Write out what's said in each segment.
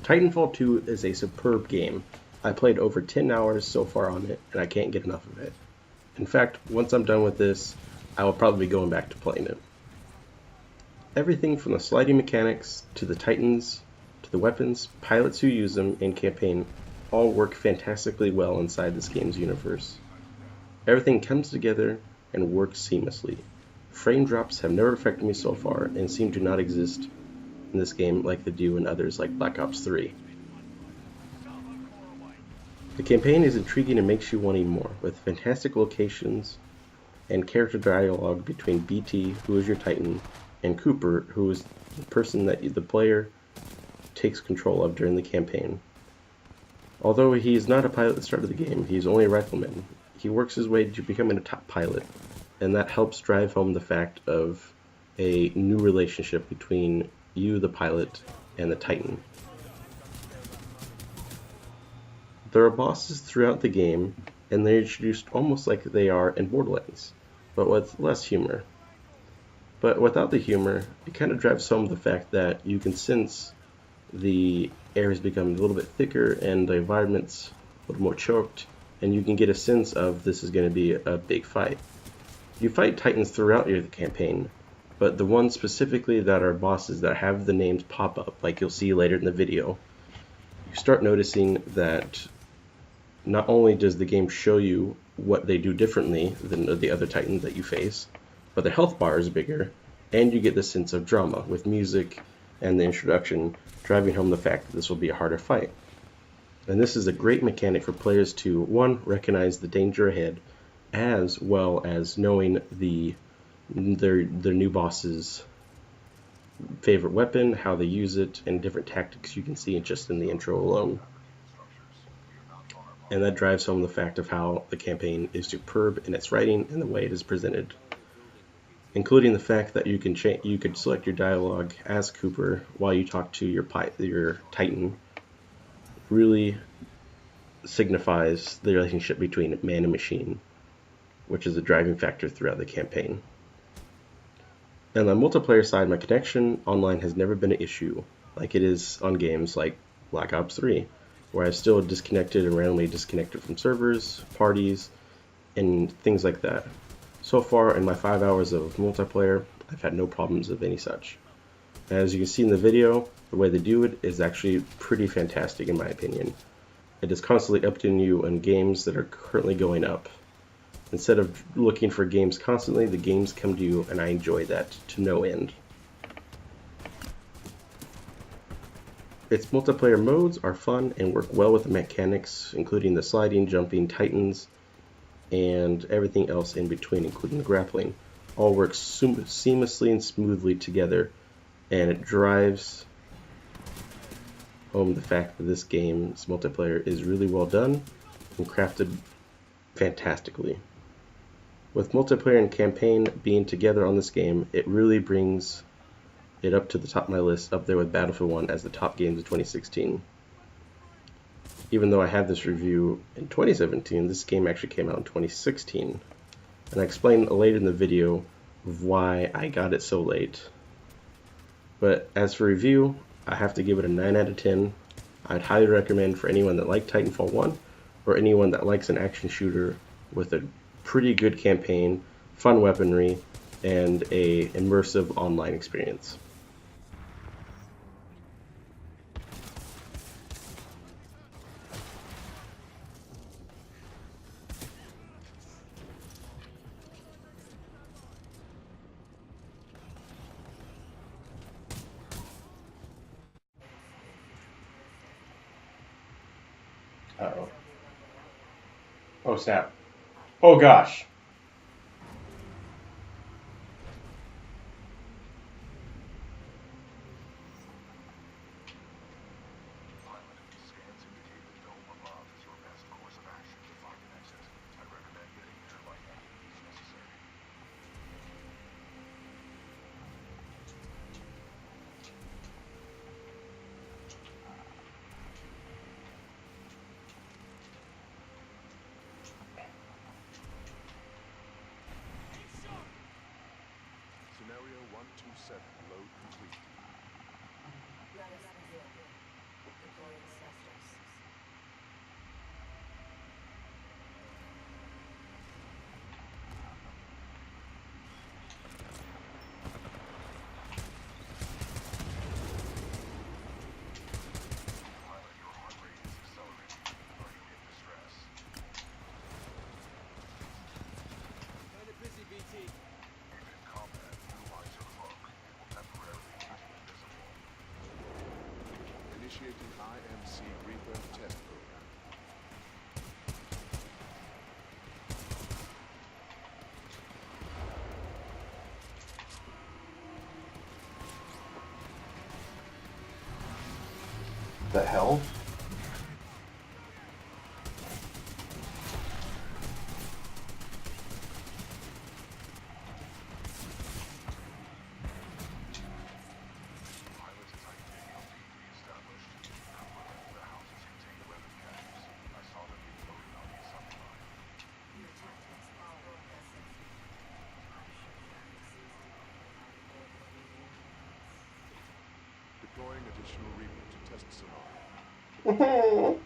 Titanfall 2 is a superb game. I played over 10 hours so far on it, and I can't get enough of it. In fact, once I'm done with this, I will probably be going back to playing it. Everything from the sliding mechanics, to the Titans, to the weapons, pilots who use them, and campaign, all work fantastically well inside this game's universe. Everything comes together and works seamlessly. Frame drops have never affected me so far, and seem to not exist in this game like they do in others like Black Ops 3. The campaign is intriguing and makes you want more, with fantastic locations and character dialogue between BT, who is your Titan, and Cooper, who is the person that the player takes control of during the campaign. Although he is not a pilot at the start of the game, he is only a rifleman. He works his way to becoming a top pilot, and that helps drive home the fact of a new relationship between you, the pilot, and the Titan. There are bosses throughout the game, and they're introduced almost like they are in Borderlands, but with less humor. But without the humor, it kind of drives home the fact that you can sense the air has become a little bit thicker and the environment's a little more choked, and you can get a sense of this is going to be a big fight. You fight Titans throughout your campaign, but the ones specifically that are bosses that have the names pop up, like you'll see later in the video, you start noticing that not only does the game show you what they do differently than the other Titans that you face, but the health bar is bigger, and you get the sense of drama with music and the introduction driving home the fact that this will be a harder fight. And this is a great mechanic for players to, one, recognize the danger ahead, as well as knowing their new boss's favorite weapon, how they use it, and different tactics you can see just in the intro alone. And that drives home the fact of how the campaign is superb in its writing and the way it is presented, including the fact that you can select your dialogue as Cooper while you talk to your Titan. Really signifies the relationship between man and machine, which is a driving factor throughout the campaign. And on the multiplayer side, my connection online has never been an issue like it is on games like Black Ops 3, where I've still disconnected and randomly disconnected from servers, parties, and things like that. So far in my 5 hours of multiplayer, I've had no problems of any such. As you can see in the video, the way they do it is actually pretty fantastic in my opinion. It is constantly updating you on games that are currently going up. Instead of looking for games constantly, the games come to you, and I enjoy that to no end. Its multiplayer modes are fun and work well with the mechanics, including the sliding, jumping, Titans, and everything else in between, including the grappling. All works seamlessly and smoothly together, and it drives home the fact that this game's multiplayer is really well done and crafted fantastically. With multiplayer and campaign being together on this game, it really brings it up to the top of my list, up there with Battlefield 1 as the top games of 2016. Even though I had this review in 2017, this game actually came out in 2016. And I explain later in the video why I got it so late. But as for review, I have to give it a 9 out of 10. I'd highly recommend for anyone that liked Titanfall 1, or anyone that likes an action shooter with a pretty good campaign, fun weaponry, and a immersive online experience. Uh-oh. Oh snap. Oh gosh. Scenario 127, load complete. Initiating IMC Reaper test program. The hell? Deploying additional Reaper to test scenario.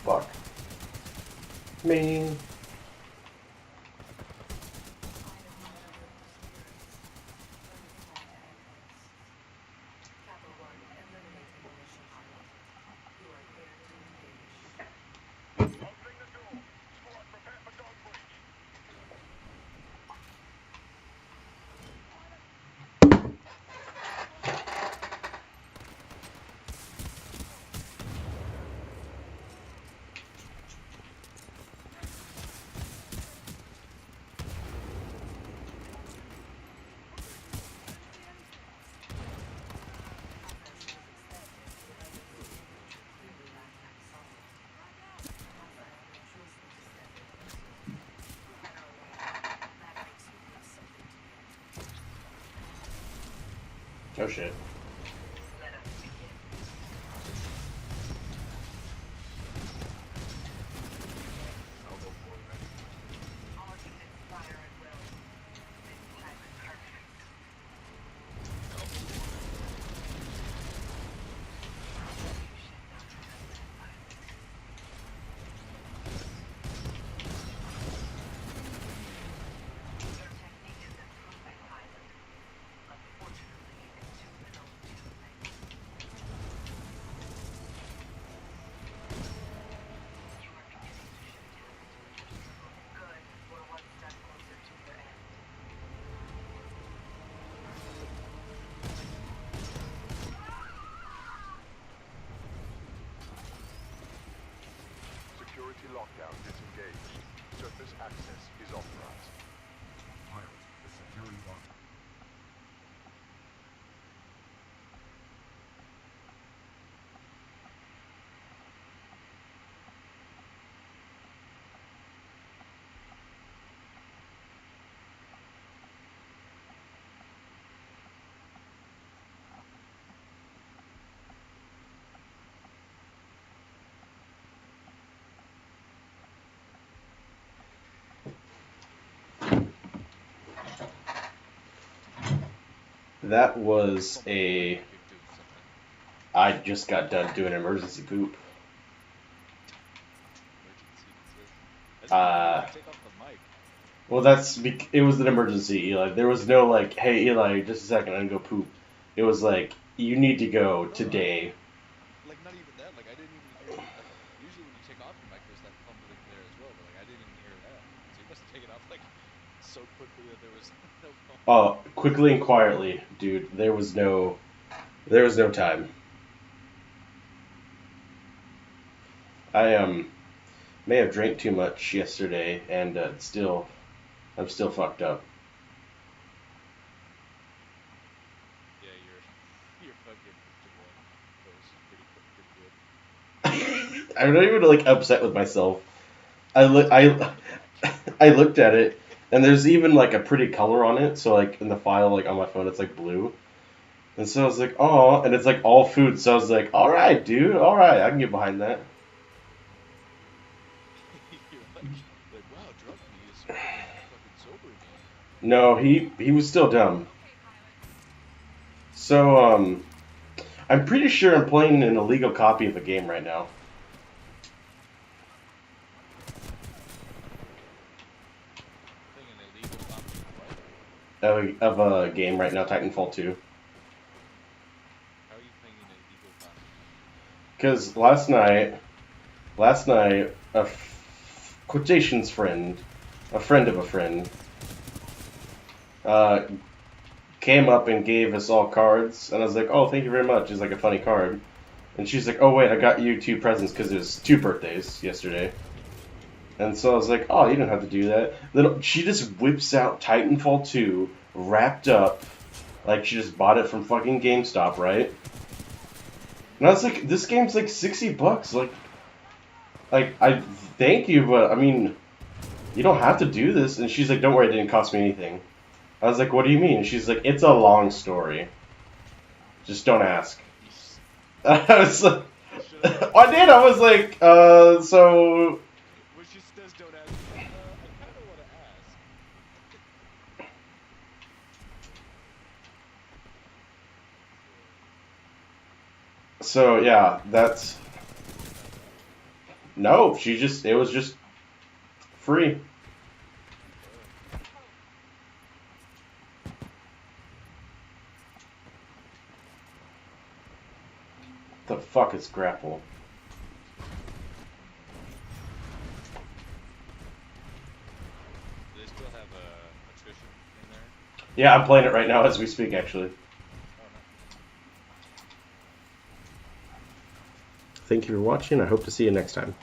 Fuck. Me. Oh shit. Security lockdown disengaged. Surface access is authorized. Pilot, the security lock. That was a. I just got done doing emergency poop. Take off the mic. Well, it was an emergency, Eli. There was no like, hey Eli, just a second, I'm gonna go poop. It was like, you need to go today. Like not even that. Like I didn't even hear. Like usually when you take off your mic, there's that fumbling there as well. But like I didn't even hear that. So you must have taken off like so quickly that there was no phone. Oh, quickly and quietly, dude. There was no time. I may have drank too much yesterday, and I'm still fucked up. Yeah, your fucking Instagram post is pretty good. I'm not even like upset with myself. I looked at it, And there's even like a pretty color on it, so like in the file, like on my phone, it's like blue. And so I was like, oh, and it's like all food. So I was like, all right, dude, all right, I can get behind that. You're like, wow, drunk me is smarter than fucking sober me. No, he was still dumb. So I'm pretty sure I'm playing an illegal copy of a game right now. Playing an illegal copy of what? Of a game right now, Titanfall 2. How are you playing an illegal copy? Because last night, quotations friend, a friend of a friend, uh, came up and gave us all cards, and I was like, oh, thank you very much. It's like a funny card. And she's like, oh, wait, I got you 2 presents because it was 2 birthdays yesterday. And so I was like, oh, you don't have to do that. Then she just whips out Titanfall 2, wrapped up, like she just bought it from fucking GameStop, right? And I was like, this game's like $60. Like I thank you, but I mean, you don't have to do this. And she's like, don't worry, it didn't cost me anything. I was like, what do you mean? And she's like, it's a long story. Just don't ask. I was like, I did. I was like, so. When she says don't ask, I kind of want to ask. So yeah, that's. No, it was just free. The fuck is grapple? Do they still have attrition in there? Yeah, I'm playing it right now as we speak, actually. Oh, no. Thank you for watching. I hope to see you next time.